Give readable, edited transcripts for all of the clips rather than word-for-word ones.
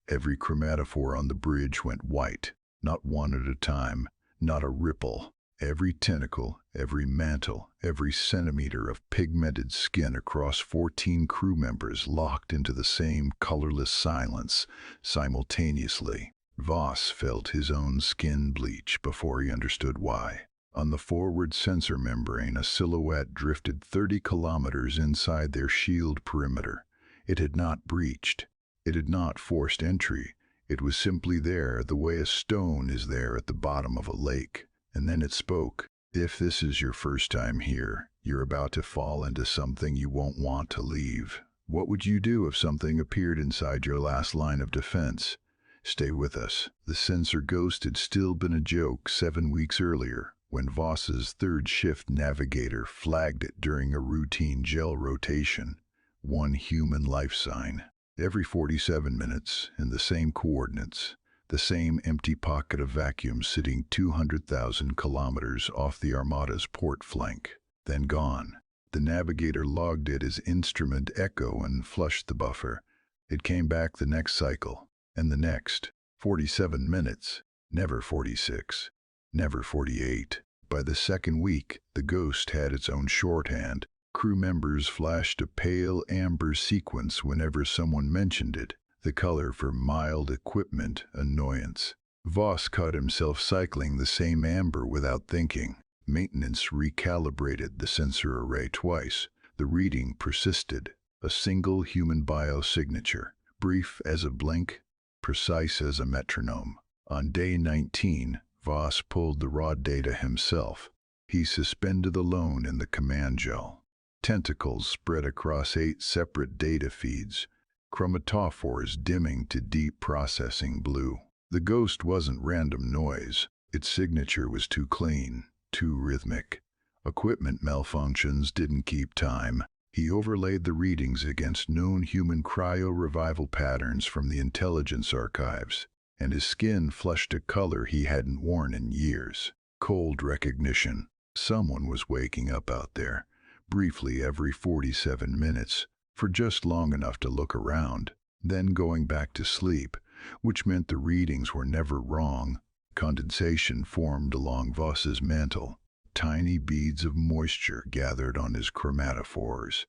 Every chromatophore on the bridge went white, not one at a time, not a ripple. Every tentacle, every mantle, every centimeter of pigmented skin across 14 crew members locked into the same colorless silence simultaneously. Voss felt his own skin bleach before he understood why. On the forward sensor membrane, a silhouette drifted 30 kilometers inside their shield perimeter. It had not breached. It had not forced entry. It was simply there, the way a stone is there at the bottom of a lake. And then it spoke. If this is your first time here, you're about to fall into something you won't want to leave. What would you do if something appeared inside your last line of defense? Stay with us. The sensor ghost had still been a joke 7 weeks earlier, when Voss's third shift navigator flagged it during a routine gel rotation. One human life sign. Every 47 minutes, in the same coordinates, the same empty pocket of vacuum sitting 200,000 kilometers off the Armada's port flank, then gone. The navigator logged it as instrument echo and flushed the buffer. It came back the next cycle, and the next. 47 minutes, never 46, never 48. By the second week, the ghost had its own shorthand. Crew members flashed a pale amber sequence whenever someone mentioned it, the color for mild equipment annoyance. Voss caught himself cycling the same amber without thinking. Maintenance recalibrated the sensor array twice. The reading persisted. A single human biosignature, brief as a blink, precise as a metronome. On day 19, Voss pulled the raw data himself. He suspended alone in the command gel. Tentacles spread across 8 separate data feeds, chromatophores dimming to deep processing blue. The ghost wasn't random noise. Its signature was too clean, too rhythmic. Equipment malfunctions didn't keep time. He overlaid the readings against known human cryo-revival patterns from the intelligence archives, and his skin flushed a color he hadn't worn in years. Cold recognition. Someone was waking up out there, briefly every 47 minutes, for just long enough to look around, then going back to sleep, which meant the readings were never wrong. Condensation formed along Voss's mantle. Tiny beads of moisture gathered on his chromatophores,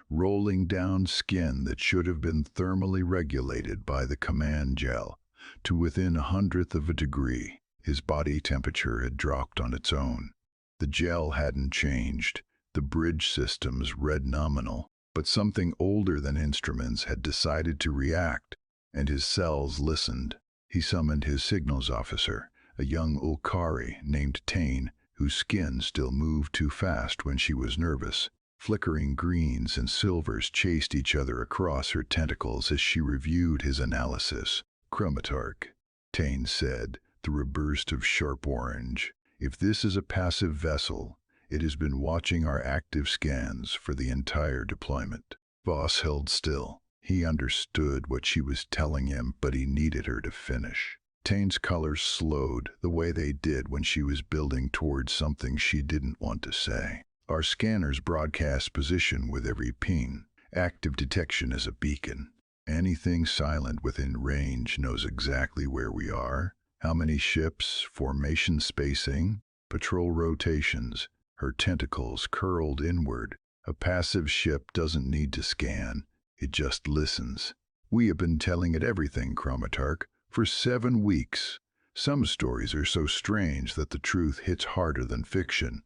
rolling down skin that should have been thermally regulated by the command gel to within 1/100th of a degree. His body temperature had dropped on its own. The gel hadn't changed. The bridge systems read nominal, but something older than instruments had decided to react, and his cells listened. He summoned his signals officer, a young Ulkari named Tane, whose skin still moved too fast when she was nervous. Flickering greens and silvers chased each other across her tentacles as she reviewed his analysis. "Chromatarch," Tane said, through a burst of sharp orange. "If this is a passive vessel, it has been watching our active scans for the entire deployment." Voss held still. He understood what she was telling him, but he needed her to finish. Tane's colors slowed, the way they did when she was building towards something she didn't want to say. "Our scanners broadcast position with every ping. Active detection is a beacon. Anything silent within range knows exactly where we are, how many ships, formation spacing, patrol rotations." Her tentacles curled inward. "A passive ship doesn't need to scan. It just listens. We have been telling it everything, Chromatarch, for 7 weeks. Some stories are so strange that the truth hits harder than fiction.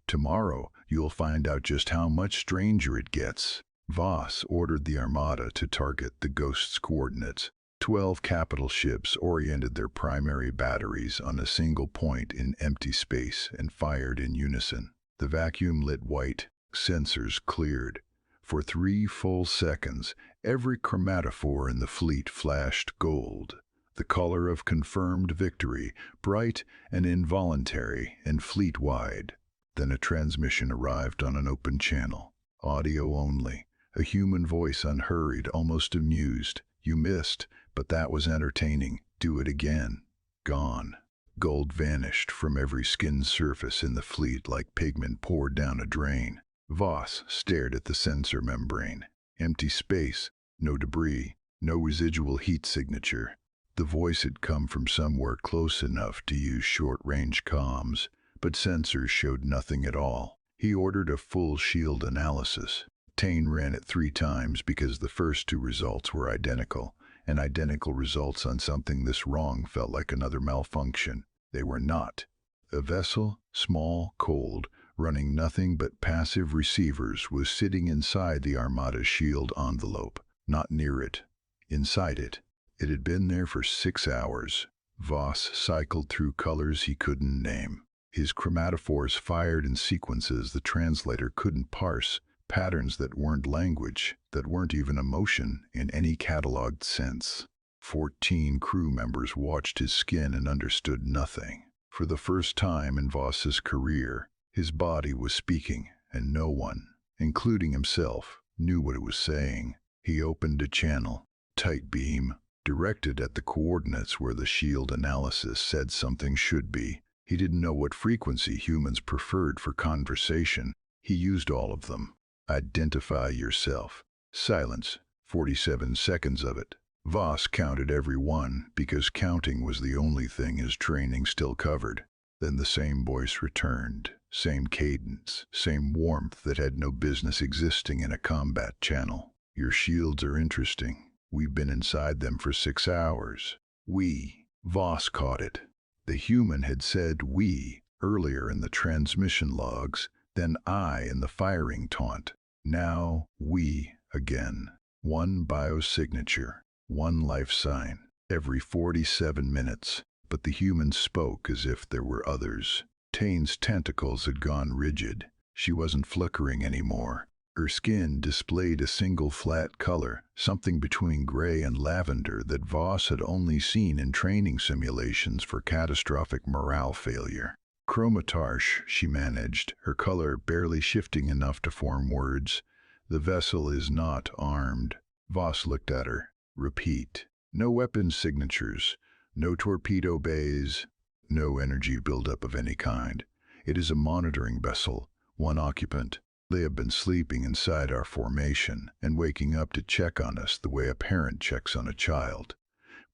Tomorrow, you'll find out just how much stranger it gets." Voss ordered the Armada to target the Ghost's coordinates. 12 capital ships oriented their primary batteries on a single point in empty space and fired in unison. The vacuum lit white. Sensors cleared. For 3 full seconds, every chromatophore in the fleet flashed gold, the color of confirmed victory, bright and involuntary and fleet-wide. Then a transmission arrived on an open channel. Audio only. A human voice, unhurried, almost amused. "You missed, but that was entertaining. Do it again." Gone. Gold vanished from every skin surface in the fleet like pigment poured down a drain. Voss stared at the sensor membrane. Empty space, no debris, no residual heat signature. The voice had come from somewhere close enough to use short-range comms, but sensors showed nothing at all. He ordered a full shield analysis. Tane ran it 3 times because the first 2 results were identical, and identical results on something this wrong felt like another malfunction. They were not. A vessel, small, cold, running nothing but passive receivers, was sitting inside the Armada's shield envelope, not near it, inside it. It had been there for 6 hours. Voss cycled through colors he couldn't name. His chromatophores fired in sequences the translator couldn't parse, patterns that weren't language, that weren't even emotion in any cataloged sense. 14 crew members watched his skin and understood nothing. For the first time in Voss's career, his body was speaking, and no one, including himself, knew what it was saying. He opened a channel, tight beam, directed at the coordinates where the shield analysis said something should be. He didn't know what frequency humans preferred for conversation. He used all of them. Identify yourself. Silence. 47 seconds of it. Voss counted every one because counting was the only thing his training still covered. Then the same voice returned. Same cadence. Same warmth that had no business existing in a combat channel. Your shields are interesting. We've been inside them for 6 hours. We. Voss caught it. The human had said we earlier in the transmission logs, then I in the firing taunt. Now we again. 1 biosignature, 1 life sign, every 47 minutes. But the human spoke as if there were others. Tane's tentacles had gone rigid. She wasn't flickering anymore. Her skin displayed a single flat color, something between gray and lavender that Voss had only seen in training simulations for catastrophic morale failure. Chromatarsh, she managed, her color barely shifting enough to form words. The vessel is not armed. Voss looked at her. Repeat. No weapon signatures, no torpedo bays, no energy buildup of any kind. It is a monitoring vessel, 1 occupant. They have been sleeping inside our formation and waking up to check on us the way a parent checks on a child.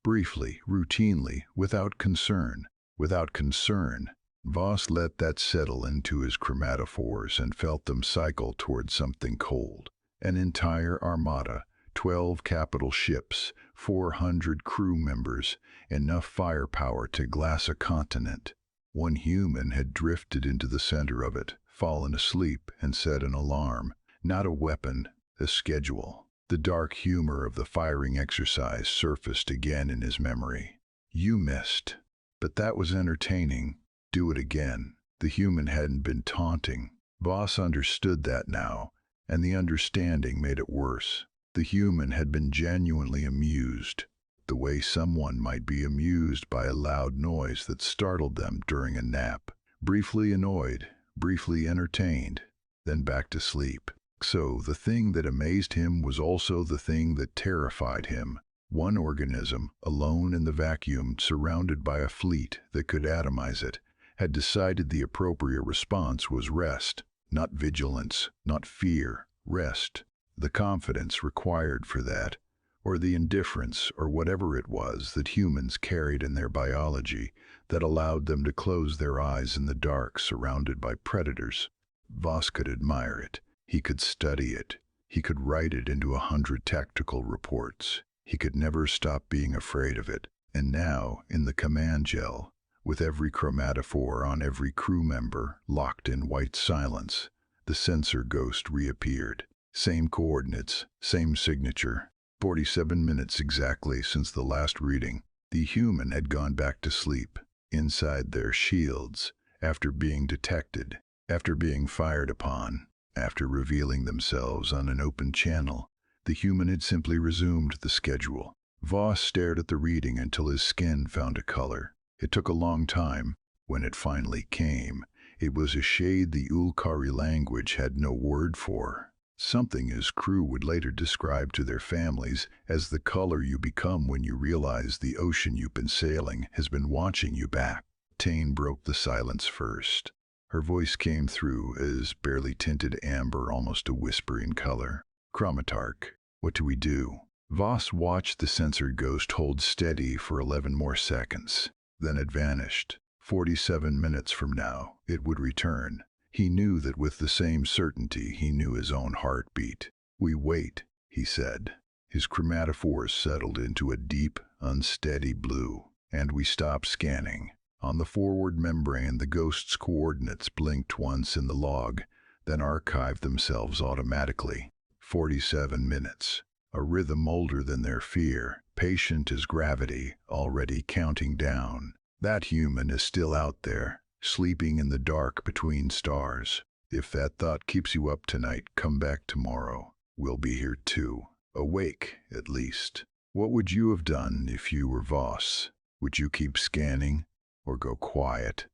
Briefly, routinely, without concern. Without concern. Voss let that settle into his chromatophores and felt them cycle toward something cold. An entire armada, 12 capital ships, 400 crew members, enough firepower to glass a continent. 1 human had drifted into the center of it, fallen asleep, and set an alarm. Not a weapon, a schedule. The dark humor of the firing exercise surfaced again in his memory. You missed. But that was entertaining. Do it again. The human hadn't been taunting. Voss understood that now, and the understanding made it worse. The human had been genuinely amused, the way someone might be amused by a loud noise that startled them during a nap. Briefly annoyed, briefly entertained, then back to sleep. So the thing that amazed him was also the thing that terrified him. 1 organism, alone in the vacuum, surrounded by a fleet that could atomize it, had decided the appropriate response was rest. Not vigilance, not fear, rest. The confidence required for that, or the indifference, or whatever it was that humans carried in their biology that allowed them to close their eyes in the dark surrounded by predators. Voss could admire it. He could study it. He could write it into 100 tactical reports. He could never stop being afraid of it. And now, in the command gel, with every chromatophore on every crew member locked in white silence, the sensor ghost reappeared. Same coordinates, same signature. 47 minutes exactly since the last reading. The human had gone back to sleep, inside their shields, after being detected, after being fired upon, after revealing themselves on an open channel. The human had simply resumed the schedule. Voss stared at the reading until his skin found a color. It took a long time. When it finally came, it was a shade the Ulkari language had no word for. Something his crew would later describe to their families as the color you become when you realize the ocean you've been sailing has been watching you back. Tane broke the silence first. Her voice came through as barely tinted amber, almost a whisper in color. Chromatarch, what do we do? Voss watched the censored ghost hold steady for 11 more seconds. Then it vanished. 47 minutes from now, it would return. He knew that with the same certainty he knew his own heartbeat. "We wait," he said. His chromatophores settled into a deep, unsteady blue, and we stopped scanning. On the forward membrane, the ghost's coordinates blinked once in the log, then archived themselves automatically. 47 minutes. A rhythm older than their fear, patient as gravity, already counting down. That human is still out there, sleeping in the dark between stars. If that thought keeps you up tonight, come back tomorrow. We'll be here too. Awake, at least. What would you have done if you were Voss? Would you keep scanning, or go quiet?